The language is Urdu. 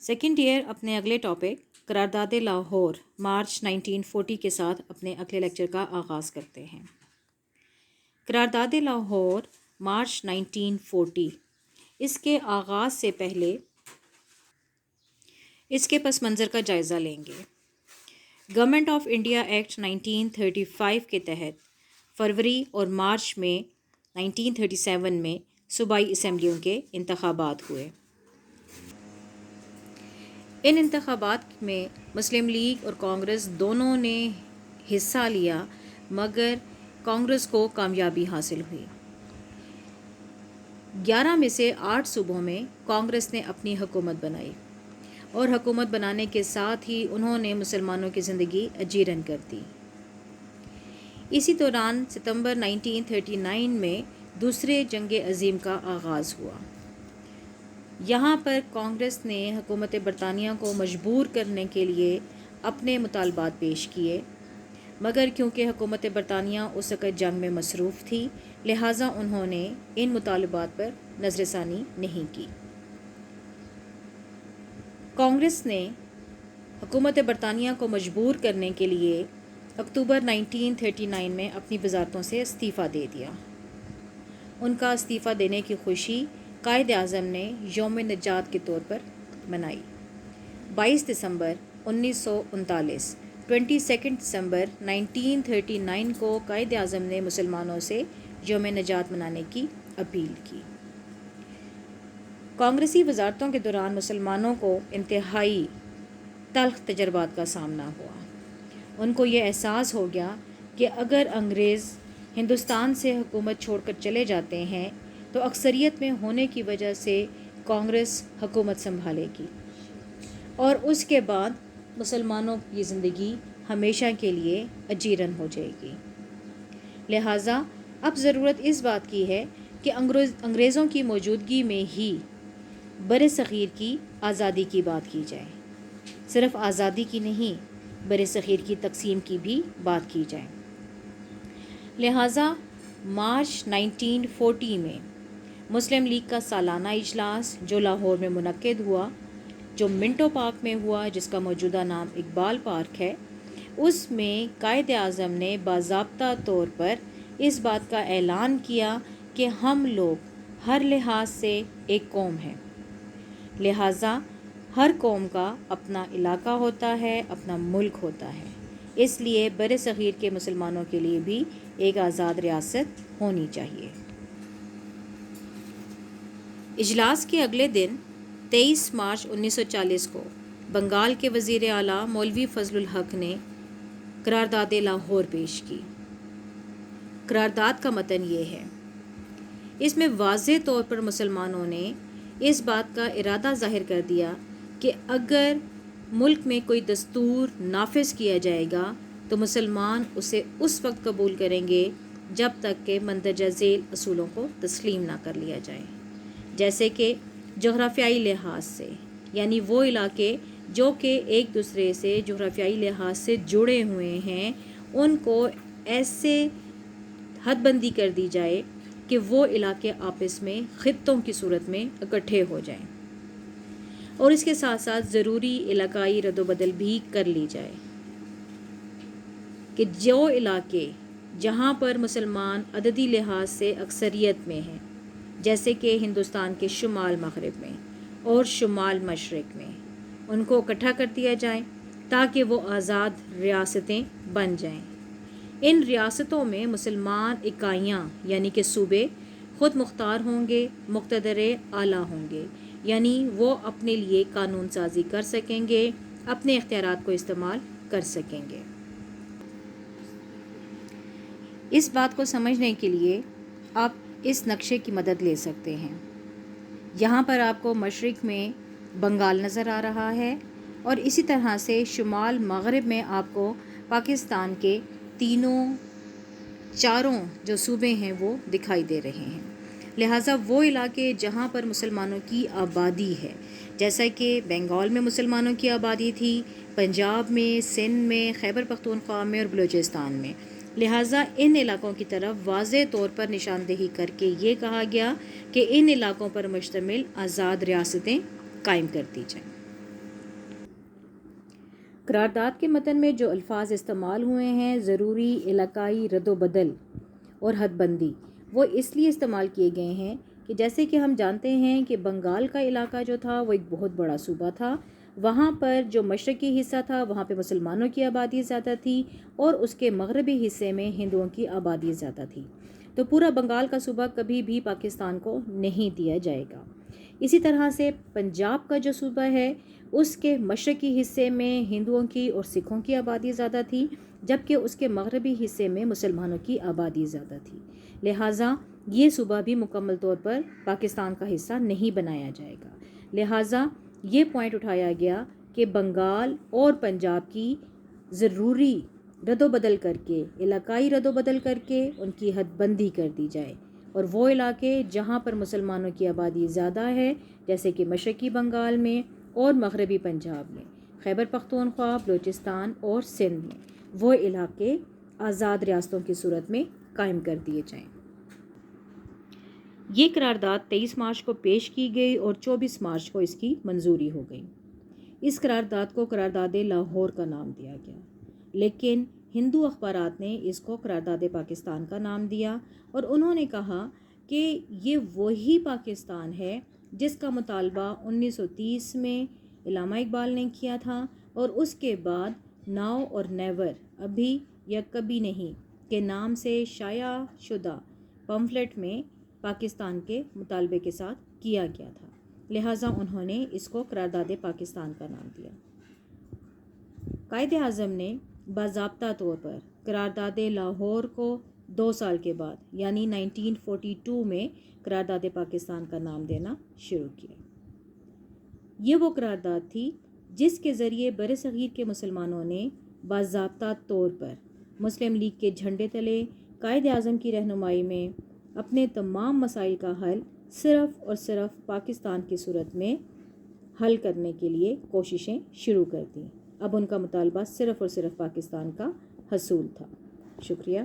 سیکنڈ ایئر اپنے اگلے ٹاپک قرارداد لاہور مارچ 1940 کے ساتھ اپنے اگلے لیکچر کا آغاز کرتے ہیں۔ قرارداد لاہور مارچ 1940 اس کے آغاز سے پہلے اس کے پس منظر کا جائزہ لیں گے۔ گورنمنٹ آف انڈیا ایکٹ 1935 کے تحت فروری اور مارچ میں 1937 میں صوبائی اسمبلیوں کے انتخابات ہوئے۔ ان انتخابات میں مسلم لیگ اور کانگریس دونوں نے حصہ لیا، مگر کانگریس کو کامیابی حاصل ہوئی۔ 11 میں سے 8 صوبوں میں کانگریس نے اپنی حکومت بنائی اور حکومت بنانے کے ساتھ ہی انہوں نے مسلمانوں کی زندگی اجیرن کر دی۔ اسی دوران ستمبر 1939 میں دوسرے جنگ عظیم کا آغاز ہوا۔ یہاں پر کانگریس نے حکومت برطانیہ کو مجبور کرنے کے لیے اپنے مطالبات پیش کیے، مگر کیونکہ حکومت برطانیہ اس وقت جنگ میں مصروف تھی، لہٰذا انہوں نے ان مطالبات پر نظر ثانی نہیں کی۔ کانگریس نے حکومت برطانیہ کو مجبور کرنے کے لیے اکتوبر 1939 میں اپنی وزارتوں سے استعفیٰ دے دیا۔ ان کا استعفیٰ دینے کی خوشی قائد اعظم نے یوم نجات کے طور پر منائی۔ 22 دسمبر 1939 22 دسمبر 1939 کو قائد اعظم نے مسلمانوں سے یوم نجات منانے کی اپیل کی۔ کانگریسی وزارتوں کے دوران مسلمانوں کو انتہائی تلخ تجربات کا سامنا ہوا۔ ان کو یہ احساس ہو گیا کہ اگر انگریز ہندوستان سے حکومت چھوڑ کر چلے جاتے ہیں تو اکثریت میں ہونے کی وجہ سے کانگریس حکومت سنبھالے گی اور اس کے بعد مسلمانوں کی زندگی ہمیشہ کے لیے اجیرن ہو جائے گی۔ لہٰذا اب ضرورت اس بات کی ہے کہ انگریزوں کی موجودگی میں ہی بر صغیر کی آزادی کی بات کی جائے۔ صرف آزادی کی نہیں، بر صغیر کی تقسیم کی بھی بات کی جائے۔ لہٰذا مارچ 1940 میں مسلم لیگ کا سالانہ اجلاس جو لاہور میں منعقد ہوا، جو منٹو پارک میں ہوا، جس کا موجودہ نام اقبال پارک ہے، اس میں قائد اعظم نے باضابطہ طور پر اس بات کا اعلان کیا کہ ہم لوگ ہر لحاظ سے ایک قوم ہیں، لہٰذا ہر قوم کا اپنا علاقہ ہوتا ہے، اپنا ملک ہوتا ہے، اس لیے بر صغیر کے مسلمانوں کے لیے بھی ایک آزاد ریاست ہونی چاہیے۔ اجلاس کے اگلے دن 23 مارچ 1940 کو بنگال کے وزیر اعلیٰ مولوی فضل الحق نے قرارداد لاہور پیش کی۔ قرارداد کا متن یہ ہے۔ اس میں واضح طور پر مسلمانوں نے اس بات کا ارادہ ظاہر کر دیا کہ اگر ملک میں کوئی دستور نافذ کیا جائے گا تو مسلمان اسے اس وقت قبول کریں گے جب تک کہ مندرجہ ذیل اصولوں کو تسلیم نہ کر لیا جائے، جیسے کہ جغرافیائی لحاظ سے، یعنی وہ علاقے جو کہ ایک دوسرے سے جغرافیائی لحاظ سے جڑے ہوئے ہیں، ان کو ایسے حد بندی کر دی جائے کہ وہ علاقے آپس میں خطوں کی صورت میں اکٹھے ہو جائیں، اور اس کے ساتھ ساتھ ضروری علاقائی رد و بدل بھی کر لی جائے کہ جو علاقے جہاں پر مسلمان عددی لحاظ سے اکثریت میں ہیں، جیسے کہ ہندوستان کے شمال مغرب میں اور شمال مشرق میں، ان کو اکٹھا کر دیا جائے تاکہ وہ آزاد ریاستیں بن جائیں۔ ان ریاستوں میں مسلمان اکائیاں یعنی کہ صوبے خود مختار ہوں گے، مقتدر اعلیٰ ہوں گے، یعنی وہ اپنے لیے قانون سازی کر سکیں گے، اپنے اختیارات کو استعمال کر سکیں گے۔ اس بات کو سمجھنے کے لیے آپ اس نقشے کی مدد لے سکتے ہیں۔ یہاں پر آپ کو مشرق میں بنگال نظر آ رہا ہے اور اسی طرح سے شمال مغرب میں آپ کو پاکستان کے چاروں جو صوبے ہیں وہ دکھائی دے رہے ہیں۔ لہٰذا وہ علاقے جہاں پر مسلمانوں کی آبادی ہے، جیسا کہ بنگال میں مسلمانوں کی آبادی تھی، پنجاب میں، سندھ میں، خیبر پختونخوا میں اور بلوچستان میں، لہٰذا ان علاقوں کی طرف واضح طور پر نشاندہی کر کے یہ کہا گیا کہ ان علاقوں پر مشتمل آزاد ریاستیں قائم کر دی جائیں۔ قرارداد کے متن میں جو الفاظ استعمال ہوئے ہیں ضروری علاقائی رد و بدل اور حد بندی، وہ اس لیے استعمال کیے گئے ہیں کہ جیسے کہ ہم جانتے ہیں کہ بنگال کا علاقہ جو تھا وہ ایک بہت بڑا صوبہ تھا، وہاں پر جو مشرقی حصہ تھا وہاں پہ مسلمانوں کی آبادی زیادہ تھی اور اس کے مغربی حصے میں ہندوؤں کی آبادی زیادہ تھی، تو پورا بنگال کا صوبہ کبھی بھی پاکستان کو نہیں دیا جائے گا۔ اسی طرح سے پنجاب کا جو صوبہ ہے اس کے مشرقی حصے میں ہندوؤں کی اور سکھوں کی آبادی زیادہ تھی، جبکہ اس کے مغربی حصے میں مسلمانوں کی آبادی زیادہ تھی، لہٰذا یہ صوبہ بھی مکمل طور پر پاکستان کا حصہ نہیں بنایا جائے گا۔ لہٰذا یہ پوائنٹ اٹھایا گیا کہ بنگال اور پنجاب کی ضروری رد و بدل کر کے، علاقائی رد و بدل کر کے ان کی حد بندی کر دی جائے، اور وہ علاقے جہاں پر مسلمانوں کی آبادی زیادہ ہے جیسے کہ مشرقی بنگال میں اور مغربی پنجاب میں، خیبر پختونخوا، بلوچستان اور سندھ میں، وہ علاقے آزاد ریاستوں کی صورت میں قائم کر دیے جائیں۔ یہ قرارداد 23 مارچ کو پیش کی گئی اور 24 مارچ کو اس کی منظوری ہو گئی۔ اس قرارداد کو قرارداد لاہور کا نام دیا گیا، لیکن ہندو اخبارات نے اس کو قرارداد پاکستان کا نام دیا، اور انہوں نے کہا کہ یہ وہی پاکستان ہے جس کا مطالبہ 1930 میں علامہ اقبال نے کیا تھا، اور اس کے بعد ناؤ اور نیور، ابھی یا کبھی نہیں کے نام سے شائع شدہ پمفلٹ میں پاکستان کے مطالبے کے ساتھ کیا گیا تھا، لہٰذا انہوں نے اس کو قرارداد پاکستان کا نام دیا۔ قائد اعظم نے باضابطہ طور پر قرارداد لاہور کو 2 سال کے بعد یعنی 1942 میں قرارداد پاکستان کا نام دینا شروع کیا۔ یہ وہ قرارداد تھی جس کے ذریعے برصغیر کے مسلمانوں نے باضابطہ طور پر مسلم لیگ کے جھنڈے تلے قائد اعظم کی رہنمائی میں اپنے تمام مسائل کا حل صرف اور صرف پاکستان کی صورت میں حل کرنے کے لیے کوششیں شروع کر دیں۔ اب ان کا مطالبہ صرف اور صرف پاکستان کا حصول تھا۔ شکریہ۔